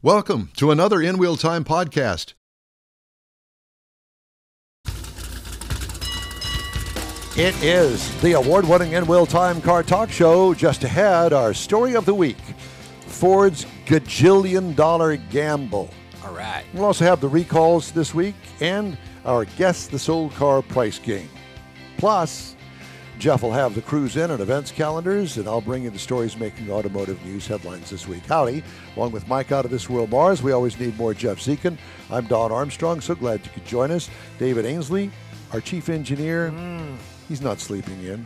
Welcome to another InWheelTime podcast. It is the award-winning InWheelTime Car Talk Show. Just ahead, our story of the week, Ford's gajillion-dollar gamble. All right. We'll also have the recalls this week and our Guess the Sold Car price game. Plus, Jeff will have the cruise in and events calendars, and I'll bring you the stories making automotive news headlines this week. Howdy. Along with Mike out of This World Mars, we always need more Jeff Zekin. I'm Don Armstrong. So glad you could join us. David Ainsley, our chief engineer. He's not sleeping in.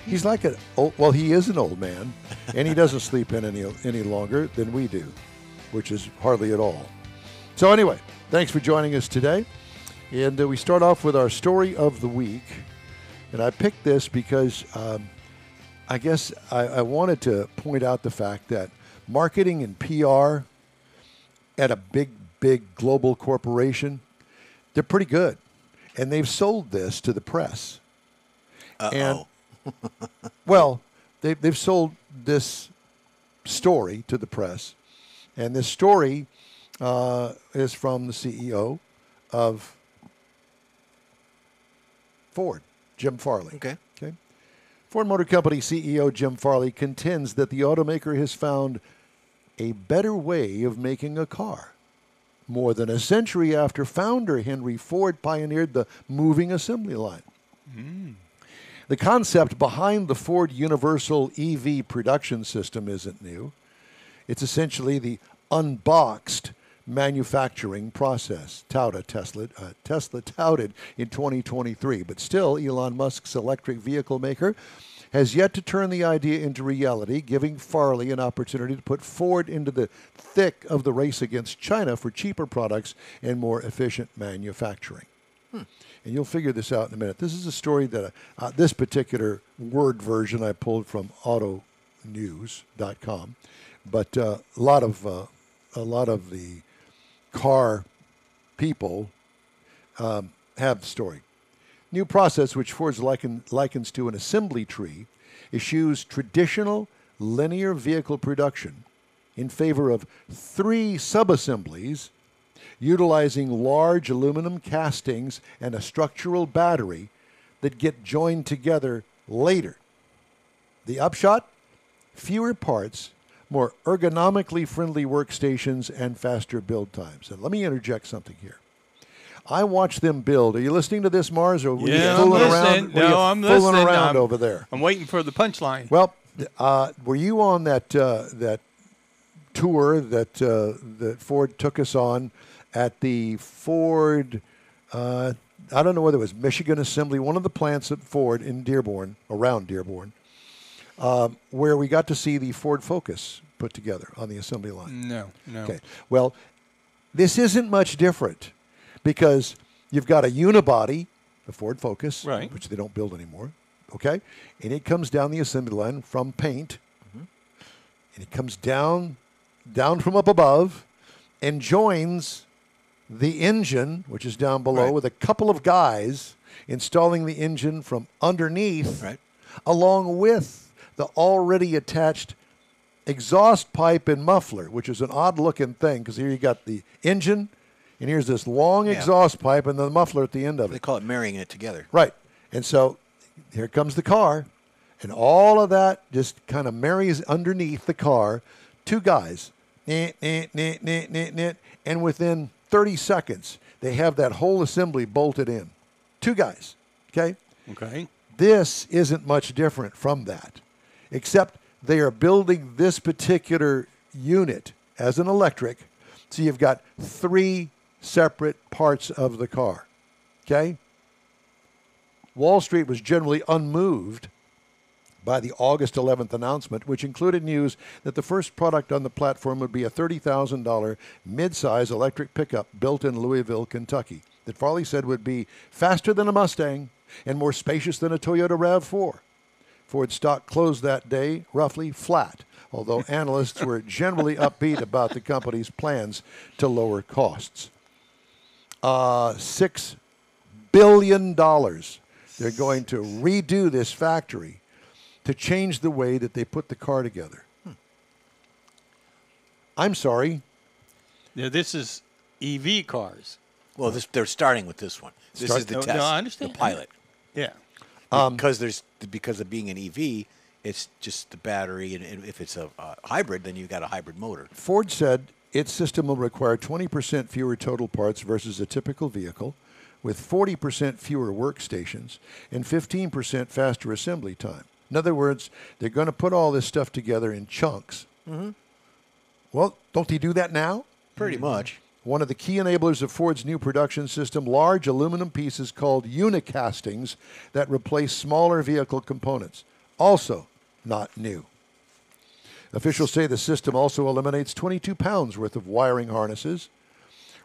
He's like he is an old man, and he doesn't sleep in any longer than we do, which is hardly at all. So anyway, thanks for joining us today. And we start off with our story of the week. And I picked this because I guess I wanted to point out the fact that marketing and PR at a big global corporation, they're pretty good. And they've sold this to the press. Uh-oh. And, well, they've sold this story to the press. And this story is from the CEO of Ford, Jim Farley. Okay. Ford Motor Company CEO Jim Farley contends that the automaker has found a better way of making a car. More than a century after founder Henry Ford pioneered the moving assembly line. The concept behind the Ford Universal EV production system isn't new. It's essentially the unboxed manufacturing process, Tesla touted in 2023. But still, Elon Musk's electric vehicle maker has yet to turn the idea into reality, giving Farley an opportunity to put Ford into the thick of the race against China for cheaper products and more efficient manufacturing. And you'll figure this out in a minute. This is a story that this particular word version I pulled from autonews.com, but a lot of the car people have the story. New process, which Ford likens to an assembly tree, eschews traditional linear vehicle production in favor of 3 sub-assemblies utilizing large aluminum castings and a structural battery that get joined together later. The upshot? Fewer parts, more ergonomically friendly workstations, and faster build times. And let me interject something here. I watch them build. Are you listening to this, Mars, or were you fooling around? I'm listening. Fooling around over there. I'm waiting for the punchline. Well, were you on that tour that Ford took us on at the Ford? I don't know whether it was Michigan Assembly, one of the plants at Ford in Dearborn, around Dearborn, where we got to see the Ford Focus put together on the assembly line. No. Okay. Well, this isn't much different because you've got a unibody, the Ford Focus, right, which they don't build anymore, okay? And it comes down the assembly line from paint, and it comes down from up above and joins the engine, which is down below, with a couple of guys installing the engine from underneath, along with the already attached exhaust pipe and muffler, which is an odd-looking thing because here you got the engine, and here's this long exhaust pipe and the muffler at the end of it. They call it marrying it together. Right. And so here comes the car, and all of that just kind of marries underneath the car. 2 guys, and within 30 seconds, they have that whole assembly bolted in. 2 guys, okay? Okay. This isn't much different from that, except they are building this particular unit as an electric, so you've got 3 separate parts of the car, okay? Wall Street was generally unmoved by the August 11th announcement, which included news that the first product on the platform would be a $30,000 mid-size electric pickup built in Louisville, Kentucky, that Farley said would be faster than a Mustang and more spacious than a Toyota RAV4. Ford stock closed that day roughly flat, although analysts were generally upbeat about the company's plans to lower costs. $6 billion. They're going to redo this factory to change the way that they put the car together. I'm sorry. Now, this is EV cars. Well, they're starting with this one. This is the test. No, I understand. The pilot. Yeah. Because of being an EV, it's just the battery, and if it's a hybrid, then you've got a hybrid motor. Ford said its system will require 20% fewer total parts versus a typical vehicle, with 40% fewer workstations and 15% faster assembly time. In other words, they're going to put all this stuff together in chunks. Mm-hmm. Well, don't they do that now? Pretty much. One of the key enablers of Ford's new production system, large aluminum pieces called unicastings that replace smaller vehicle components. Also not new. Officials say the system also eliminates 22 pounds worth of wiring harnesses,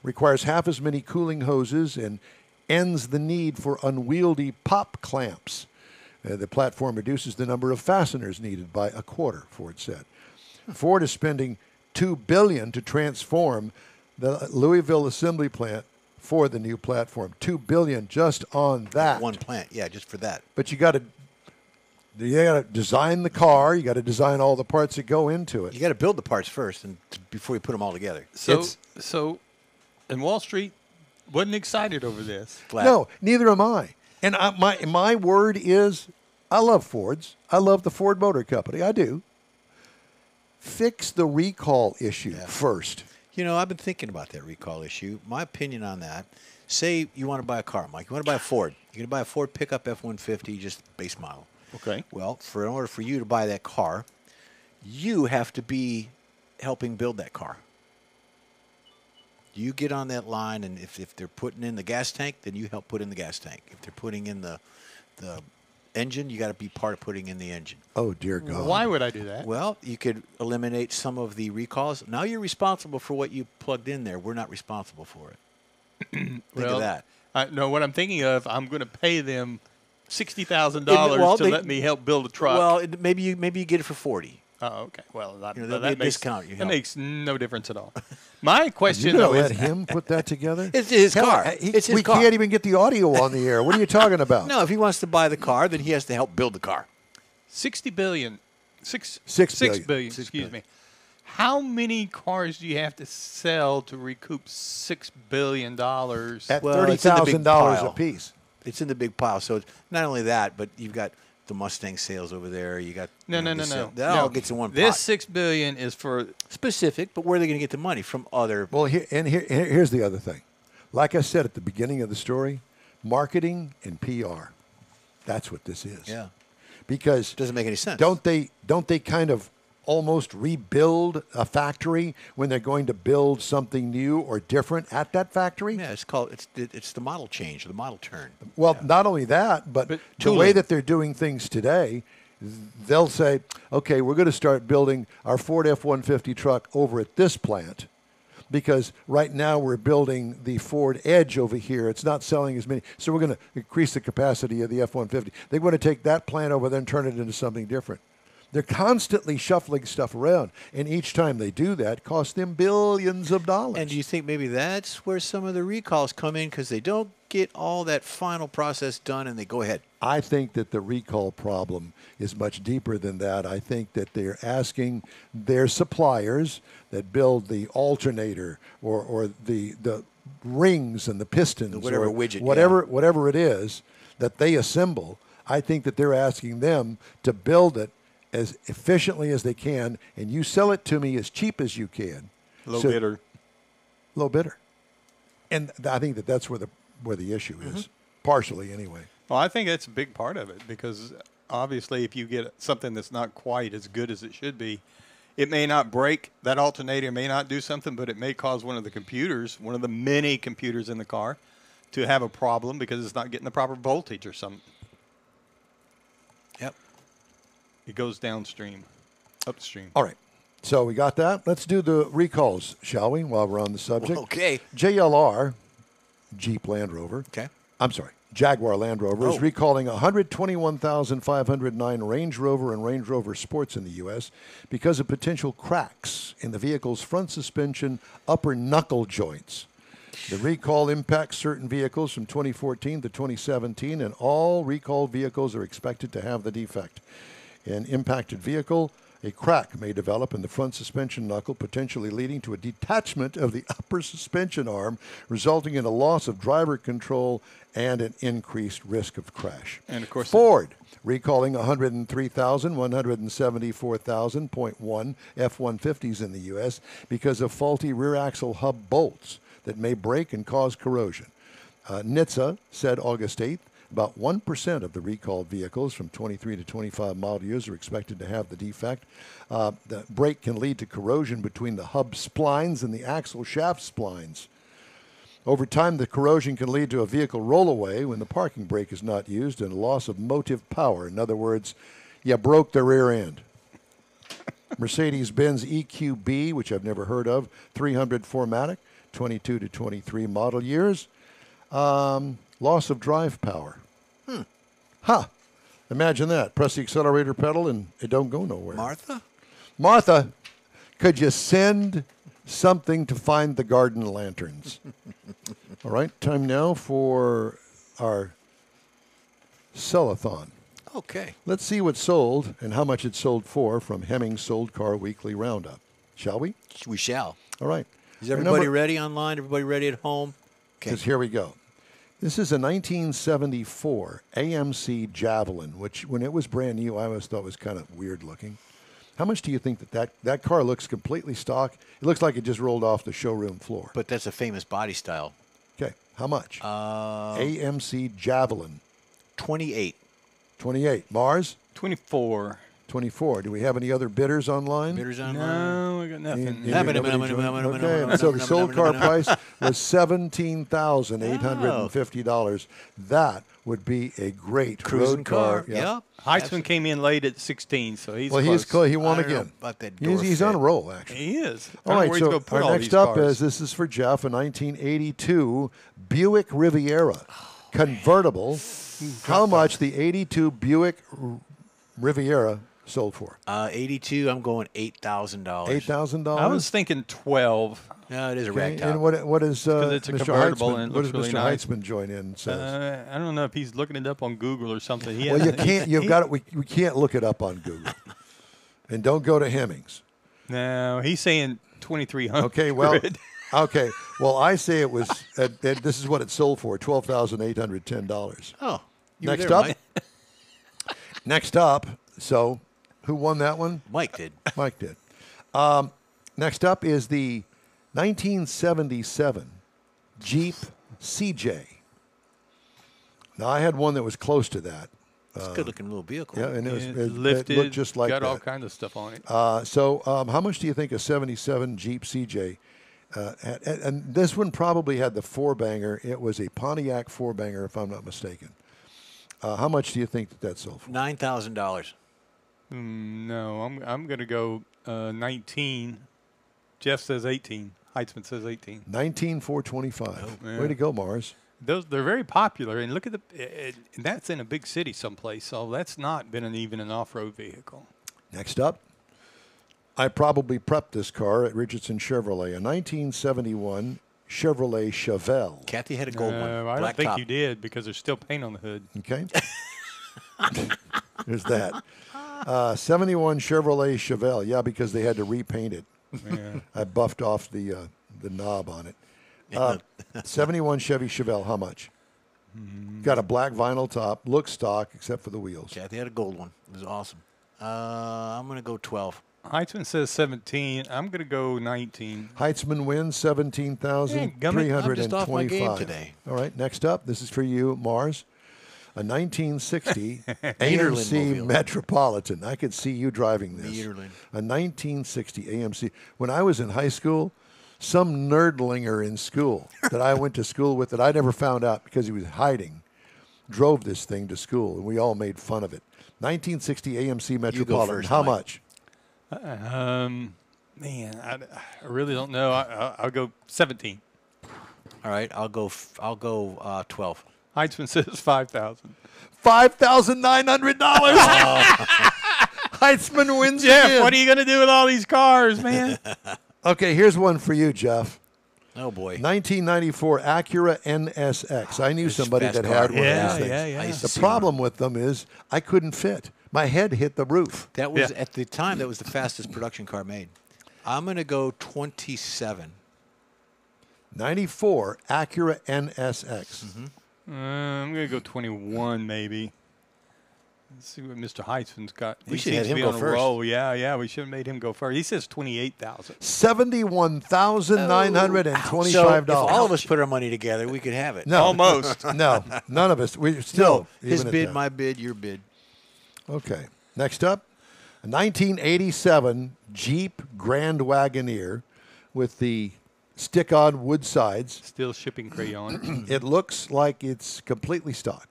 requires half as many cooling hoses, and ends the need for unwieldy pop clamps. The platform reduces the number of fasteners needed by a quarter, Ford said. Ford is spending $2 billion to transform the Louisville assembly plant for the new platform. $2 billion just on that. One plant, yeah, just for that. But you got to design the car. You got to design all the parts that go into it. You got to build the parts first, and before you put them all together. So, and Wall Street wasn't excited over this. Flat. No, neither am I. And my word is, I love Fords. I love the Ford Motor Company. I do. Fix the recall issue first. You know, I've been thinking about that recall issue. My opinion on that, say you want to buy a car, Mike. You want to buy a Ford. You're going to buy a Ford pickup F-150, just base model. Okay. Well, in order for you to buy that car, you have to be helping build that car. You get on that line, and if they're putting in the gas tank, then you help put in the gas tank. If they're putting in the engine, you got to be part of putting in the engine. Oh, dear God. Why would I do that? Well, you could eliminate some of the recalls. Now you're responsible for what you plugged in there. We're not responsible for it. Think of that. No, what I'm thinking of, I'm going to pay them $60,000 to let me help build a truck. Well, maybe you get it for $40,000. Oh, okay. Well, that makes, discount. That makes no difference at all. My question, You're going to let him put that together? It's his car. It's his car. We can't even get the audio on the air. What are you talking about? No, if he wants to buy the car, then he has to help build the car. $60 billion. $6 billion. Excuse me. How many cars do you have to sell to recoup $6 billion? At $30,000 a piece. It's in the big pile. So it's not only that, but you've got the Mustang sales over there. You got no. That all gets in one pot. This $6 billion is for specific, but where are they going to get the money from? Other here's the other thing. Like I said at the beginning of the story, marketing and PR. That's what this is. Yeah. Because it doesn't make any sense. Don't they kind of almost rebuild a factory when they're going to build something new or different at that factory? Yeah, it's the model change, the model turn. Well, not only that, but the way that they're doing things today, they'll say, okay, we're going to start building our Ford F-150 truck over at this plant because right now we're building the Ford Edge over here. It's not selling as many. So we're going to increase the capacity of the F-150. They're going to take that plant over there and turn it into something different. They're constantly shuffling stuff around, and each time they do that, costs them billions of dollars. And do you think maybe that's where some of the recalls come in because they don't get all that final process done and they go ahead? I think that the recall problem is much deeper than that. I think that they're asking their suppliers that build the alternator or the rings and the pistons, whatever or widget, whatever it is that they assemble. I think that they're asking them to build it as efficiently as they can, and you sell it to me as cheap as you can. Low bidder. And I think that that's where the issue is, partially anyway. Well, I think that's a big part of it because obviously if you get something that's not quite as good as it should be, it may not break, that alternator may not do something, but it may cause one of the many computers in the car to have a problem because it's not getting the proper voltage or something. Yep. It goes upstream. All right. So we got that. Let's do the recalls, shall we, while we're on the subject? Okay. JLR, Jeep Land Rover. Okay. I'm sorry. Jaguar Land Rover is recalling 121,509 Range Rover and Range Rover Sports in the U.S. because of potential cracks in the vehicle's front suspension upper knuckle joints. The recall impacts certain vehicles from 2014 to 2017, and all recalled vehicles are expected to have the defect. An impacted vehicle A crack may develop in the front suspension knuckle, potentially leading to a detachment of the upper suspension arm, resulting in a loss of driver control and an increased risk of crash. And of course, Ford recalling 103,174,000.1 F-150s in the U.S. because of faulty rear axle hub bolts that may break and cause corrosion. NHTSA said August 8th, about 1% of the recalled vehicles from 23 to 25 model years are expected to have the defect. The break can lead to corrosion between the hub splines and the axle shaft splines. Over time, the corrosion can lead to a vehicle rollaway when the parking brake is not used and a loss of motive power. In other words, you broke the rear end. Mercedes-Benz EQB, which I've never heard of, 300 4MATIC, 22 to 23 model years. Loss of drive power. Imagine that. Press the accelerator pedal and it don't go nowhere. Martha, could you send something to find the garden lanterns? All right, time now for our sell-a-thon. Okay. Let's see what sold and how much it sold for from Hemmings Sold Car Weekly Roundup. Shall we? We shall. All right. Is everybody ready online? Everybody ready at home? Okay. Because here we go. This is a 1974 AMC Javelin, which when it was brand new, I always thought was kind of weird looking. How much do you think that car looks completely stock? It looks like it just rolled off the showroom floor. But that's a famous body style. Okay, how much? AMC Javelin. 28. 28. Mars? 24. 24. Do we have any other bidders online? Bidders online? No, I got nothing. Okay, so the sold car price was $17,850. That would be a great road car. Yep. Heitzman came in late at 16, so he's close. He won again. He's on a roll, actually. He is. All right, so our next up is, this is for Jeff, a 1982 Buick Riviera convertible. How much the 82 Buick Riviera sold for? 82. I'm going $8,000. $8,000. I was thinking 12. No, it is a ragtop. And what is it's a Mr. convertible Heitzman, and it what looks does really Mr. nice. Heitzman join in and says? I don't know if he's looking it up on Google or something. Well, you can't. You've got it. We can't look it up on Google, and don't go to Hemmings. No, he's saying 2,300. Okay. Well. Okay. Well, I say it was. This is what it sold for: $12,810. Oh. Next up. Next up. So, who won that one? Mike did. Mike did. Next up is the 1977 Jeep CJ. Now, I had one that was close to that. It's a good-looking little vehicle. Yeah, and it lifted, looked just like got that. all kinds of stuff on it. So, how much do you think a 77 Jeep CJ had? And this one probably had the four-banger. It was a Pontiac four-banger, if I'm not mistaken. How much do you think that sold for? $9,000. No, I'm going to go 19. Jeff says 18. Heitzman says 18. 19,425. Yeah. Way to go, Mars. They're very popular, and look at and that's in a big city someplace. So that's not been even an off-road vehicle. Next up, I probably prepped this car at Richardson Chevrolet, a 1971 Chevrolet Chevelle. Kathy had a gold one. I don't think you did because there's still paint on the hood. Okay. There's that. 71 Chevrolet Chevelle. Yeah, because they had to repaint it. Yeah. I buffed off the knob on it. 71 Chevy Chevelle. How much? Got a black vinyl top. Looks stock except for the wheels. Kathy had a gold one. It was awesome. I'm going to go 12. Heitzman says 17. I'm going to go 19. Heitzman wins $17,325. I'm just off my game today. All right, next up, this is for you, Mars. A 1960 Ederlin AMC mobile. Metropolitan. I could see you driving this. Ederlin. A 1960 AMC. When I was in high school, some nerdlinger in school that I went to school with that I never found out because he was hiding, drove this thing to school, and we all made fun of it. 1960 AMC Metropolitan. first, How Mike. much? Man, I really don't know. I'll go 17. All right, I'll go 12. Heitzman says 5,000. $5,900. Heitzman wins Jeff, again. what are you going to do with all these cars, man? Okay, here's one for you, Jeff. Oh, boy. 1994 Acura NSX. I knew somebody fast that car. had one Yeah, of these things. yeah, yeah. I used to The see problem with them is I couldn't fit. My head hit the roof. That was, at the time, that was the fastest production car made. I'm going to go 27. 94 Acura NSX. I'm going to go 21 maybe. Let's see what Mr. Heitzman's got. We He should have seems to him be go on a first. roll. Yeah, we should have made him go first. He says 28,000. $71,925. So if all of us put our money together, we could have it. No. Almost. No, none of us. We still. His even at bid, that. my bid, your bid. Okay. Next up, a 1987 Jeep Grand Wagoneer with the stick-on wood sides. Still shipping crayon. It looks like it's completely stock.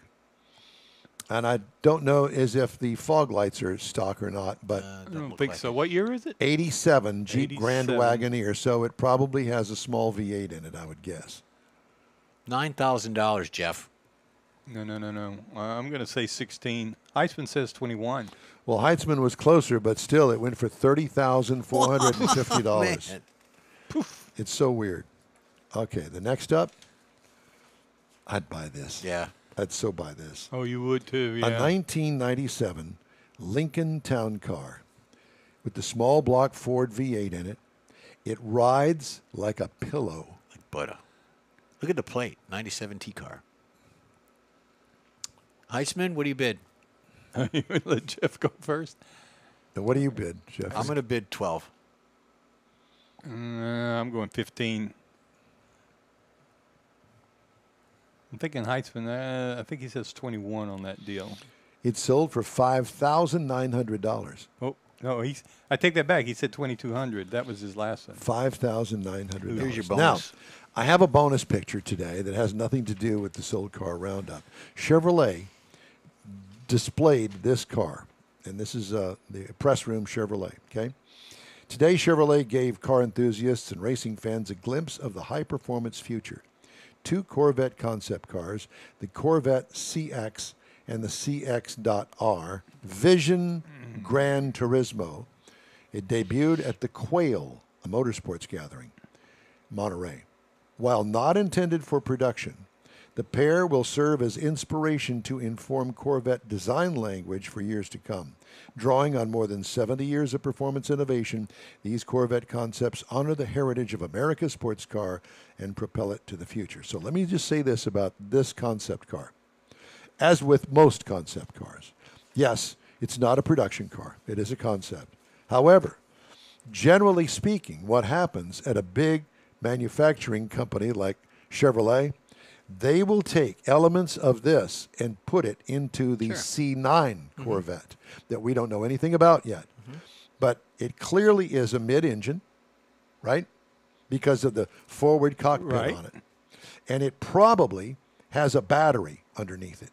And I don't know as if the fog lights are stock or not, but I don't think so. What year is it? 87 Jeep Grand 87. Wagoneer, so it probably has a small V8 in it, I would guess. $9,000, Jeff. No. I'm going to say 16. Heisman says 21. Well, Heitzman was closer, but still, it went for $30,450. Man. It's so weird. Okay, the next up, I'd buy this. Yeah. I'd so buy this. Oh, you would too, yeah. A 1997 Lincoln Town Car with the small block Ford V8 in it. It rides like a pillow. Like butter. Look at the plate. 97 T-car. Heitzman, what do you bid? You would let Jeff go first? Now, what do you bid, Jeff? I'm going to bid 12. I'm going 15. I'm thinking Heitzman, I think he says 21 on that deal. It sold for $5,900. Oh, no, I take that back. He said 2,200. That was his last one. $5,900. Here's your Now, bonus. I have a bonus picture today that has nothing to do with the Sold Car Roundup. Chevrolet displayed this car, and this is the press room Chevrolet, okay? Today, Chevrolet gave car enthusiasts and racing fans a glimpse of the high-performance future. Two Corvette concept cars, the Corvette CX and the CX.R, Vision Gran Turismo. It debuted at the Quail, a motorsports gathering, Monterey. While not intended for production, the pair will serve as inspiration to inform Corvette design language for years to come. Drawing on more than 70 years of performance innovation, these Corvette concepts honor the heritage of America's sports car and propel it to the future. So let me just say this about this concept car. As with most concept cars, yes, it's not a production car. It is a concept. However, generally speaking, what happens at a big manufacturing company like Chevrolet, they will take elements of this and put it into the C9 Corvette that we don't know anything about yet. But it clearly is a mid-engine, right? Because of the forward cockpit on it. And it probably has a battery underneath it.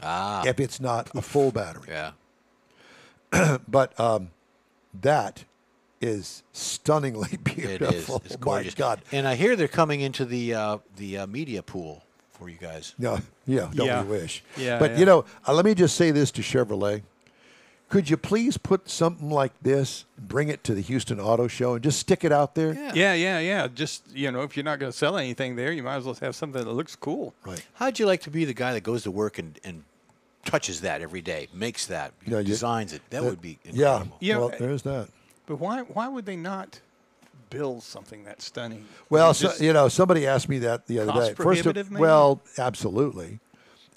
If it's not a full battery. Yeah. But that is stunningly beautiful. It is. It's gorgeous. My God. And I hear they're coming into the media pool for you guys. No, don't we wish? Yeah, But, you know, let me just say this to Chevrolet. Could you please put something like this, bring it to the Houston Auto Show, and just stick it out there? Yeah. Just, if you're not going to sell anything there, you might as well have something that looks cool. Right. How'd you like to be the guy that goes to work and touches that every day, makes that, designs it? That would be incredible. Yeah. Well, there's that. But why would they not build something that stunning? Well, somebody asked me that the other day. Prohibitive, maybe? Well, absolutely.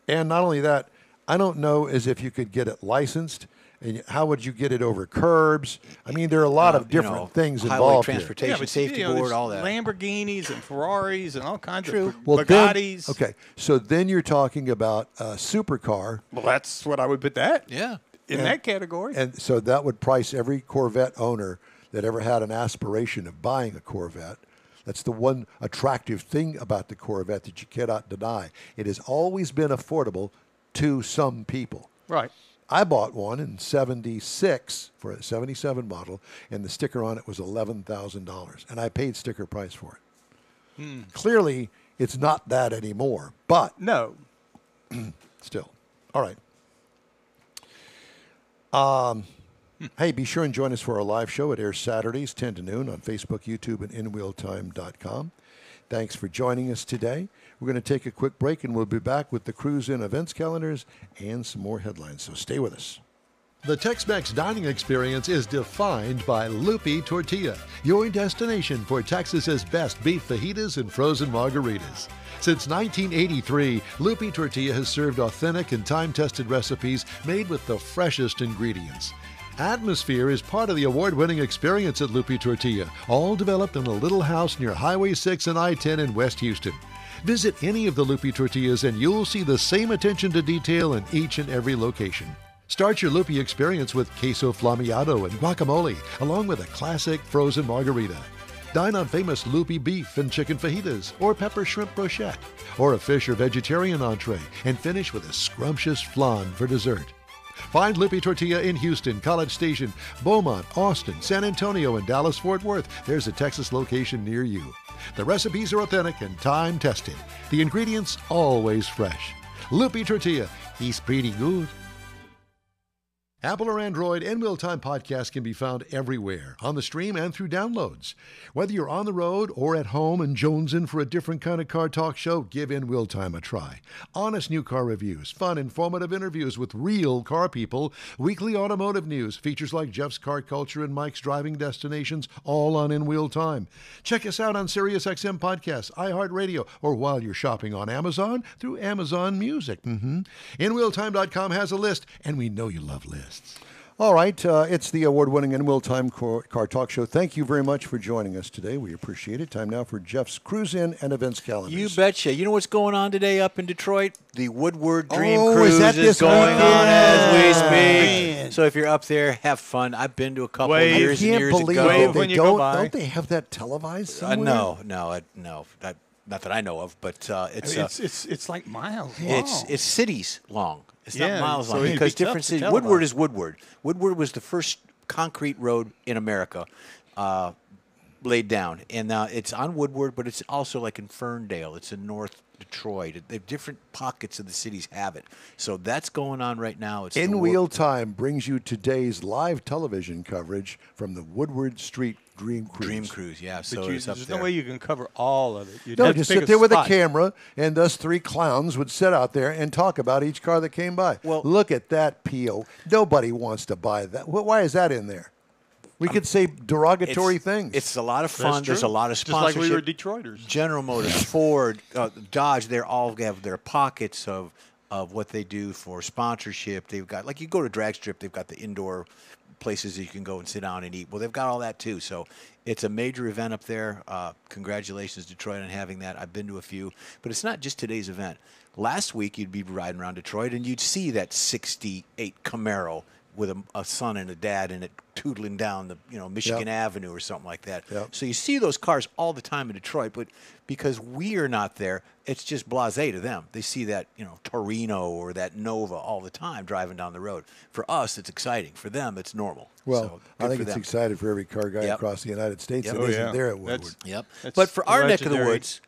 And not only that, I don't know as if you could get it licensed. And how would you get it over curbs? I mean, there are a lot of different things highway involved transportation, but safety board, all that. Lamborghinis and Ferraris and all kinds of Well, Bugattis. okay, so then you're talking about a supercar. Well, that's what I would put that Yeah. in that category. And so that would price every Corvette owner that ever had an aspiration of buying a Corvette. That's the one attractive thing about the Corvette that you cannot deny. It has always been affordable to some people. Right. I bought one in '76 for a '77 model, and the sticker on it was $11,000, and I paid sticker price for it. Clearly, it's not that anymore, but No. still. All right. Hey, be sure and join us for our live show. It airs Saturdays, 10 to noon on Facebook, YouTube, and InWheelTime.com. Thanks for joining us today. We're going to take a quick break, and we'll be back with the Cruise In events calendars and some more headlines. So stay with us. The Tex-Mex dining experience is defined by Lupi Tortilla, your destination for Texas's best beef fajitas and frozen margaritas. Since 1983, Lupi Tortilla has served authentic and time-tested recipes made with the freshest ingredients. Atmosphere is part of the award-winning experience at Lupi Tortilla, all developed in a little house near Highway 6 and I-10 in West Houston. Visit any of the Lupi Tortillas and you'll see the same attention to detail in each and every location. Start your Lupi experience with queso flameado and guacamole, along with a classic frozen margarita. Dine on famous Lupi beef and chicken fajitas, or pepper shrimp brochette, or a fish or vegetarian entree, and finish with a scrumptious flan for dessert. Find Lupi Tortilla in Houston, College Station, Beaumont, Austin, San Antonio, and Dallas-Fort Worth. There's a Texas location near you. The recipes are authentic and time-tested. The ingredients always fresh. Lupi Tortilla, he's pretty good. Apple or Android, InWheelTime podcast can be found everywhere, on the stream and through downloads. Whether you're on the road or at home and jonesing for a different kind of car talk show, give InWheelTime a try. Honest new car reviews, fun, informative interviews with real car people, weekly automotive news, features like Jeff's Car Culture and Mike's Driving Destinations, all on InWheelTime. Check us out on SiriusXM Podcasts, iHeartRadio, or while you're shopping on Amazon through Amazon Music. InWheelTime.com has a list, and we know you love lists. All right, it's the award-winning InWheelTime Car Talk Show. Thank you very much for joining us today. We appreciate it. Time now for Jeff's Cruise-In and Events calendars. You betcha. You know what's going on today up in Detroit? The Woodward Dream is Cruise that is this going weekend? on as we speak. Man. So if you're up there, have fun. I've been to a couple Wave. years and I years can't believe ago. that when they you go by. don't they have that televised somewhere? No. Not that I know of, but It's like miles long. it's cities long. It's Yeah, not miles so long it'd because be tough different to cities. tell Woodward about. is Woodward. Woodward was the first concrete road in America laid down, and it's on Woodward, but it's also like in Ferndale. It's in North Detroit. The different pockets of the cities have it. So that's going on right now. It's In Wheel Time brings you today's live television coverage from the Woodward Street Dream Cruise. Dream Cruise, yeah. So But it's up there's there. no way you can cover all of it. You'd No, have to just pick sit there with a spot. camera, and us three clowns would sit out there and talk about each car that came by. Well- look at that PO. Nobody wants to buy that. Why is that in there? We could say derogatory things. It's a lot of That's fun. There's a true. lot of Just sponsorship. like we were Detroiters. General Motors, Ford, Dodge, they all have their pockets of what they do for sponsorship. They've got, like you go to Drag Strip, they've got the indoor places that you can go and sit down and eat. Well, they've got all that too. So it's a major event up there. Congratulations, Detroit, on having that. I've been to a few. But it's not just today's event. Last week, you'd be riding around Detroit, and you'd see that 68 Camaro with a son and a dad in it tootling down the Michigan Avenue or something like that. Yep. So you see those cars all the time in Detroit, but because we are not there, it's just blasé to them. They see that Torino or that Nova all the time driving down the road. For us, it's exciting. For them, it's normal. well, So, I good think for it's them. excited for every car guy Yep. across the United States Yep. that Oh, isn't yeah. there at Woodward. That's- Yep. That's But for our neck of the legendary. woods,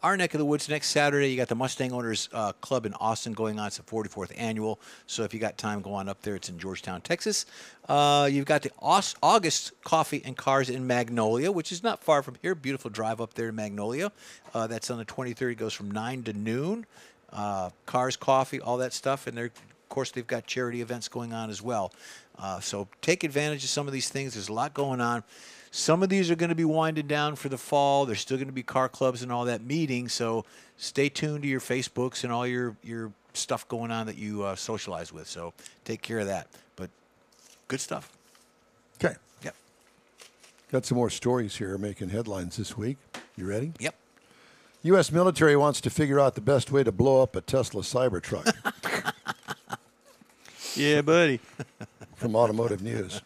our neck of the woods next Saturday, you got the Mustang Owners Club in Austin going on. It's the 44th annual. So if you got time, go on up there. It's in Georgetown, Texas. You've got the August Coffee and Cars in Magnolia, which is not far from here. Beautiful drive up there in Magnolia. That's on the 23rd. It goes from 9 to noon. Cars, coffee, all that stuff. And of course, they've got charity events going on as well. So take advantage of some of these things. There's a lot going on. Some of these are going to be winding down for the fall. There's still going to be car clubs and all that meeting. So stay tuned to your Facebooks and all your stuff going on that you socialize with. So take care of that. But good stuff. Okay. Yep. Got some more stories here making headlines this week. You ready? Yep. U.S. military wants to figure out the best way to blow up a Tesla Cybertruck. Yeah, buddy. From Automotive News.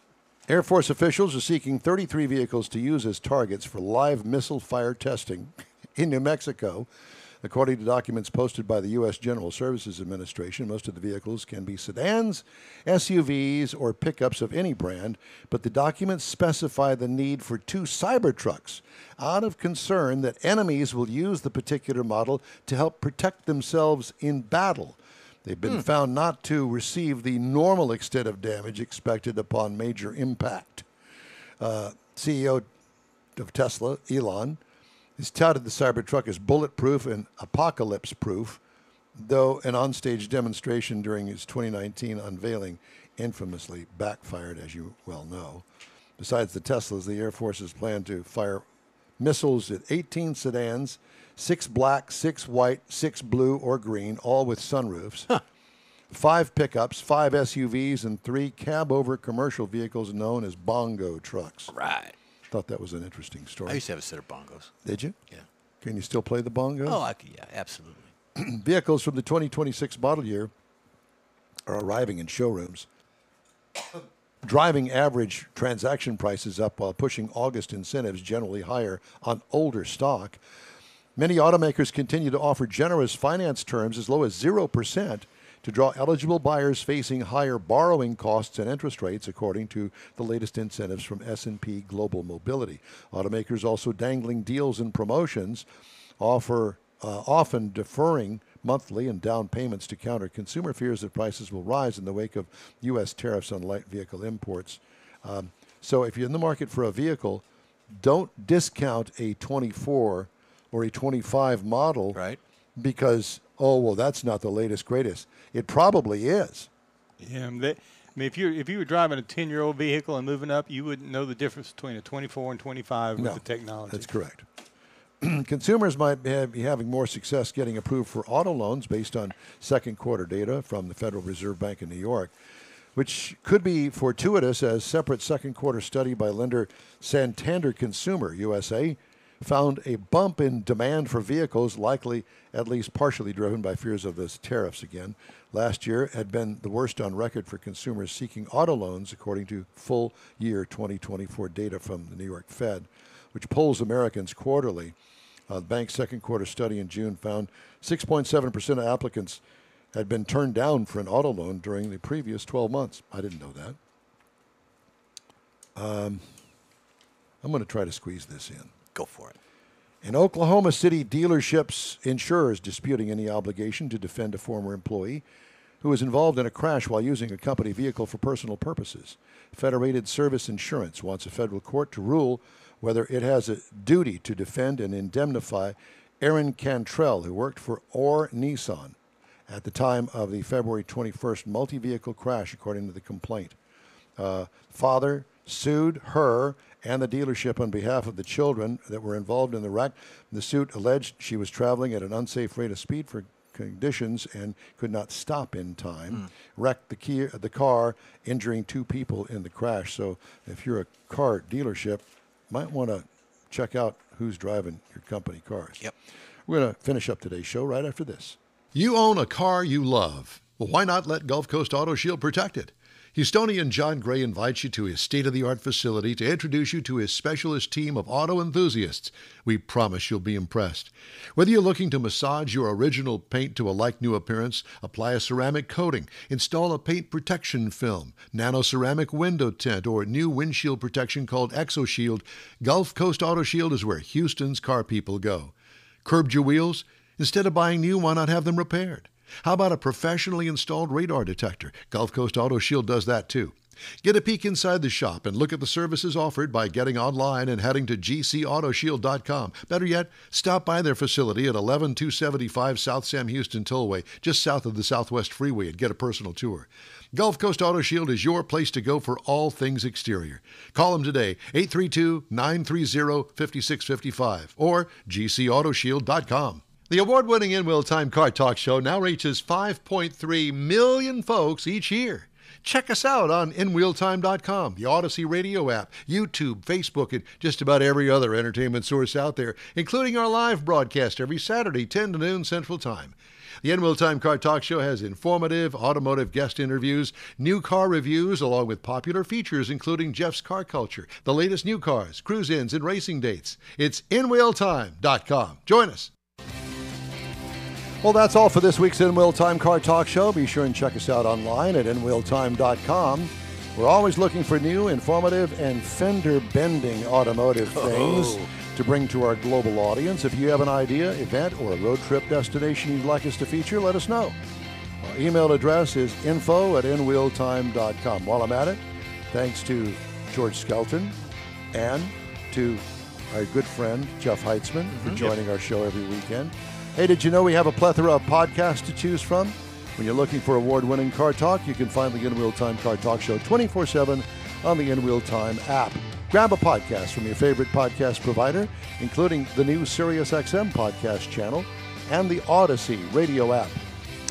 Air Force officials are seeking 33 vehicles to use as targets for live missile fire testing in New Mexico. According to documents posted by the U.S. General Services Administration, most of the vehicles can be sedans, SUVs, or pickups of any brand, but the documents specify the need for 2 Cybertrucks out of concern that enemies will use the particular model to help protect themselves in battle. They've been found not to receive the normal extent of damage expected upon major impact. CEO of Tesla, Elon, has touted the Cybertruck as bulletproof and apocalypse-proof, though an onstage demonstration during his 2019 unveiling infamously backfired, as you well know. Besides the Teslas, the Air Forces plan to fire missiles at 18 sedans, 6 black, 6 white, 6 blue or green, all with sunroofs. 5 pickups, 5 SUVs, and 3 cab-over commercial vehicles known as bongo trucks. Right. Thought that was an interesting story. I used to have a set of bongos. Did you? Yeah. Can you still play the bongos? Oh, yeah, absolutely. Vehicles from the 2026 model year are arriving in showrooms, driving average transaction prices up while pushing August incentives generally higher on older stock. Many automakers continue to offer generous finance terms as low as 0% to draw eligible buyers facing higher borrowing costs and interest rates, according to the latest incentives from S&P Global Mobility. Automakers also dangling deals and promotions, often deferring monthly and down payments to counter consumer fears that prices will rise in the wake of U.S. tariffs on light vehicle imports. So if you're in the market for a vehicle, don't discount a 24 or a 25 model, Right. because, oh, well, that's not the latest, greatest. It probably is. Yeah, if you were driving a 10-year-old vehicle and moving up, you wouldn't know the difference between a 24 and 25 with the technology. That's correct. Consumers might be having more success getting approved for auto loans based on second quarter data from the Federal Reserve Bank of New York, which could be fortuitous, as separate second quarter study by lender Santander Consumer USA found a bump in demand for vehicles, likely at least partially driven by fears of those tariffs again. Last year had been the worst on record for consumers seeking auto loans, according to full year 2024 data from the New York Fed, which polls Americans quarterly. The bank's second quarter study in June found 6.7% of applicants had been turned down for an auto loan during the previous 12 months. I didn't know that. I'm going to try to squeeze this in. Go for it. In Oklahoma City, dealerships' insurers disputing any obligation to defend a former employee who was involved in a crash while using a company vehicle for personal purposes. Federated Service Insurance wants a federal court to rule whether it has a duty to defend and indemnify Aaron Cantrell, who worked for Orr Nissan at the time of the February 21st multi-vehicle crash, according to the complaint. Father sued her and the dealership on behalf of the children that were involved in the wreck. The suit alleged she was traveling at an unsafe rate of speed for conditions and could not stop in time, wrecked the car, injuring 2 people in the crash. So if you're a car dealership, might want to check out who's driving your company cars. Yep. We're going to finish up today's show right after this. You own a car you love. Well, why not let Gulf Coast Auto Shield protect it? Houstonian John Gray invites you to his state-of-the-art facility to introduce you to his specialist team of auto enthusiasts. We promise you'll be impressed. Whether you're looking to massage your original paint to a like-new appearance, apply a ceramic coating, install a paint protection film, nano-ceramic window tint, or new windshield protection called ExoShield, Gulf Coast Auto Shield is where Houston's car people go. Curbed your wheels? Instead of buying new, why not have them repaired? How about a professionally installed radar detector? Gulf Coast Auto Shield does that too. Get a peek inside the shop and look at the services offered by getting online and heading to gcautoshield.com. Better yet, stop by their facility at 11275 South Sam Houston Tollway, just south of the Southwest Freeway, and get a personal tour. Gulf Coast Auto Shield is your place to go for all things exterior. Call them today, 832-930-5655 or gcautoshield.com. The award-winning InWheelTime Car Talk Show now reaches 5.3 million folks each year. Check us out on InWheelTime.com, the Odyssey radio app, YouTube, Facebook, and just about every other entertainment source out there, including our live broadcast every Saturday, 10 to noon Central Time. The InWheelTime Car Talk Show has informative automotive guest interviews, new car reviews, along with popular features including Jeff's Car Culture, the latest new cars, cruise-ins, and racing dates. It's InWheelTime.com. Join us. Well, that's all for this week's InWheelTime Car Talk Show. Be sure and check us out online at InWheelTime.com. We're always looking for new, informative, and fender-bending automotive things to bring to our global audience. If you have an idea, event, or a road trip destination you'd like us to feature, let us know. Our email address is info@InWheelTime.com. While I'm at it, thanks to George Skelton and to our good friend Jeff Heitzman for joining our show every weekend. Hey, did you know we have a plethora of podcasts to choose from? When you're looking for award-winning car talk, you can find the InWheelTime Car Talk Show 24/7 on the InWheelTime app. Grab a podcast from your favorite podcast provider, including the new SiriusXM podcast channel and the Odyssey radio app.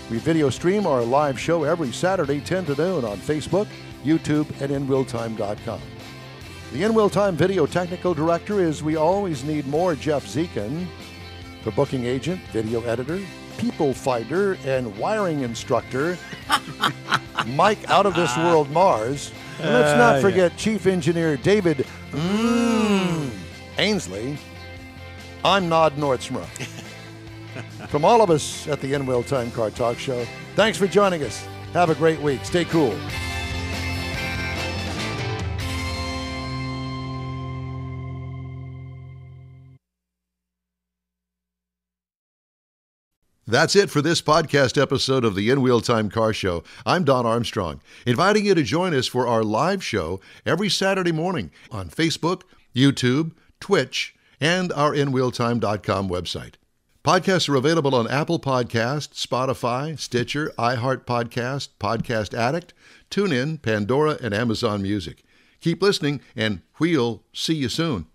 We video stream our live show every Saturday, 10 to noon on Facebook, YouTube, and InWheelTime.com. The InWheelTime video technical director is we always need more Jeff Zekin. For booking agent, video editor, people finder, and wiring instructor, Mike Out of This World Mars. And let's not forget Chief Engineer David Ainsley. I'm Nod Nordstrom. From all of us at the InWheelTime Car Talk Show, thanks for joining us. Have a great week. Stay cool. That's it for this podcast episode of the InWheelTime Car Show. I'm Don Armstrong, inviting you to join us for our live show every Saturday morning on Facebook, YouTube, Twitch, and our InWheelTime.com website. Podcasts are available on Apple Podcasts, Spotify, Stitcher, iHeart Podcast, Podcast Addict, TuneIn, Pandora, and Amazon Music. Keep listening, and we'll see you soon.